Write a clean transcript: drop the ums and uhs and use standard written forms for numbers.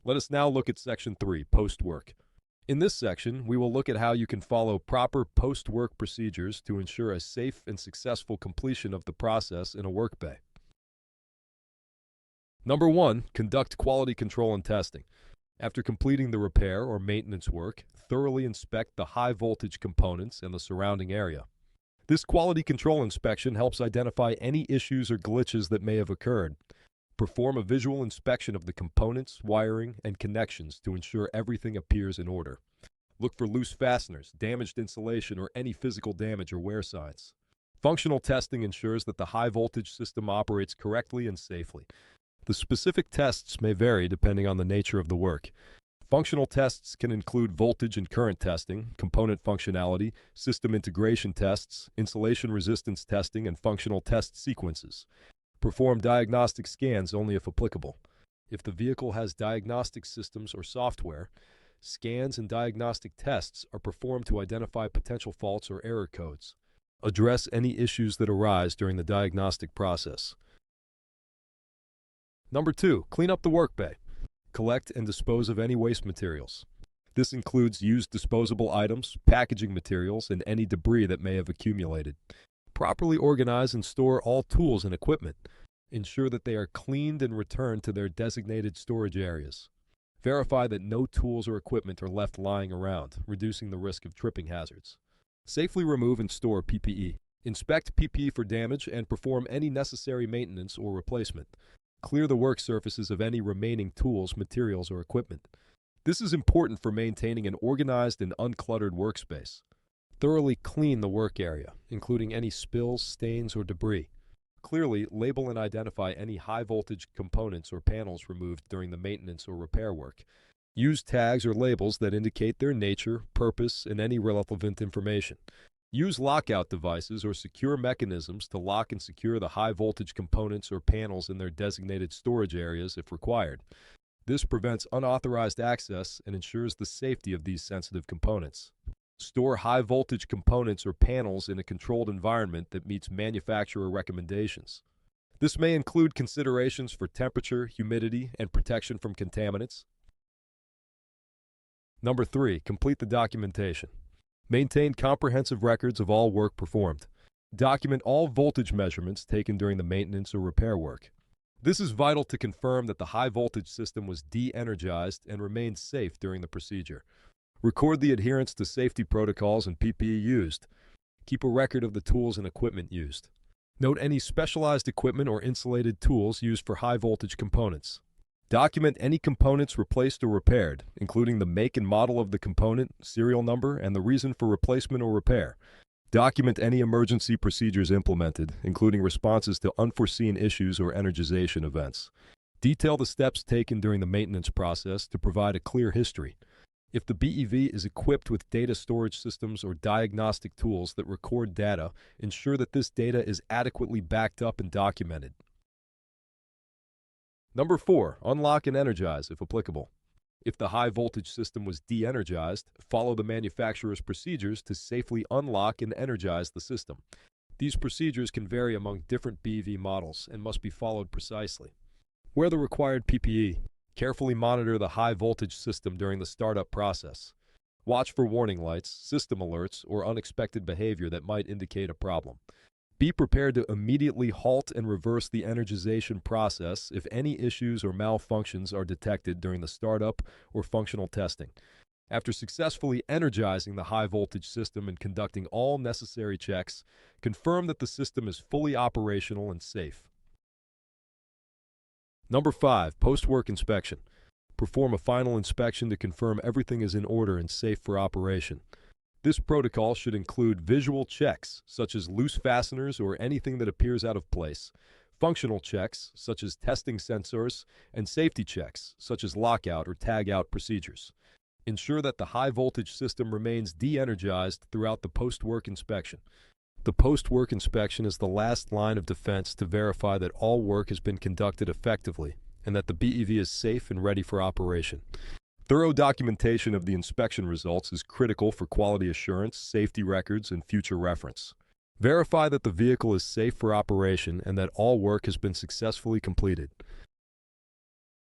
Let us now look at Section 3, Post-Work. In this section, we will look at how you can follow proper post-work procedures to ensure a safe and successful completion of the process in a work bay. Number 1, conduct quality control and testing. After completing the repair or maintenance work, thoroughly inspect the high-voltage components and the surrounding area. This quality control inspection helps identify any issues or glitches that may have occurred. Perform a visual inspection of the components, wiring, and connections to ensure everything appears in order. Look for loose fasteners, damaged insulation, or any physical damage or wear signs. Functional testing ensures that the high-voltage system operates correctly and safely. The specific tests may vary depending on the nature of the work. Functional tests can include voltage and current testing, component functionality, system integration tests, insulation resistance testing, and functional test sequences. Perform diagnostic scans only if applicable. If the vehicle has diagnostic systems or software, scans and diagnostic tests are performed to identify potential faults or error codes. Address any issues that arise during the diagnostic process. Number 2, clean up the work bay. Collect and dispose of any waste materials. This includes used disposable items, packaging materials, and any debris that may have accumulated. Properly organize and store all tools and equipment. Ensure that they are cleaned and returned to their designated storage areas. Verify that no tools or equipment are left lying around, reducing the risk of tripping hazards. Safely remove and store PPE. Inspect PPE for damage and perform any necessary maintenance or replacement. Clear the work surfaces of any remaining tools, materials, or equipment. This is important for maintaining an organized and uncluttered workspace. Thoroughly clean the work area, including any spills, stains, or debris. Clearly label and identify any high-voltage components or panels removed during the maintenance or repair work. Use tags or labels that indicate their nature, purpose, and any relevant information. Use lockout devices or secure mechanisms to lock and secure the high-voltage components or panels in their designated storage areas if required. This prevents unauthorized access and ensures the safety of these sensitive components. Store high-voltage components or panels in a controlled environment that meets manufacturer recommendations. This may include considerations for temperature, humidity, and protection from contaminants. Number 3, complete the documentation. Maintain comprehensive records of all work performed. Document all voltage measurements taken during the maintenance or repair work. This is vital to confirm that the high-voltage system was de-energized and remained safe during the procedure. Record the adherence to safety protocols and PPE used. Keep a record of the tools and equipment used. Note any specialized equipment or insulated tools used for high-voltage components. Document any components replaced or repaired, including the make and model of the component, serial number, and the reason for replacement or repair. Document any emergency procedures implemented, including responses to unforeseen issues or energization events. Detail the steps taken during the maintenance process to provide a clear history. If the BEV is equipped with data storage systems or diagnostic tools that record data, ensure that this data is adequately backed up and documented. Number 4, unlock and energize if applicable. If the high-voltage system was de-energized, follow the manufacturer's procedures to safely unlock and energize the system. These procedures can vary among different BEV models and must be followed precisely. Wear the required PPE. Carefully monitor the high-voltage system during the startup process. Watch for warning lights, system alerts, or unexpected behavior that might indicate a problem. Be prepared to immediately halt and reverse the energization process if any issues or malfunctions are detected during the startup or functional testing. After successfully energizing the high-voltage system and conducting all necessary checks, confirm that the system is fully operational and safe. Number 5, post-work inspection. Perform a final inspection to confirm everything is in order and safe for operation. This protocol should include visual checks, such as loose fasteners or anything that appears out of place, functional checks, such as testing sensors, and safety checks, such as lockout or tag-out procedures. Ensure that the high-voltage system remains de-energized throughout the post-work inspection. The post-work inspection is the last line of defense to verify that all work has been conducted effectively and that the BEV is safe and ready for operation. Thorough documentation of the inspection results is critical for quality assurance, safety records, and future reference. Verify that the vehicle is safe for operation and that all work has been successfully completed.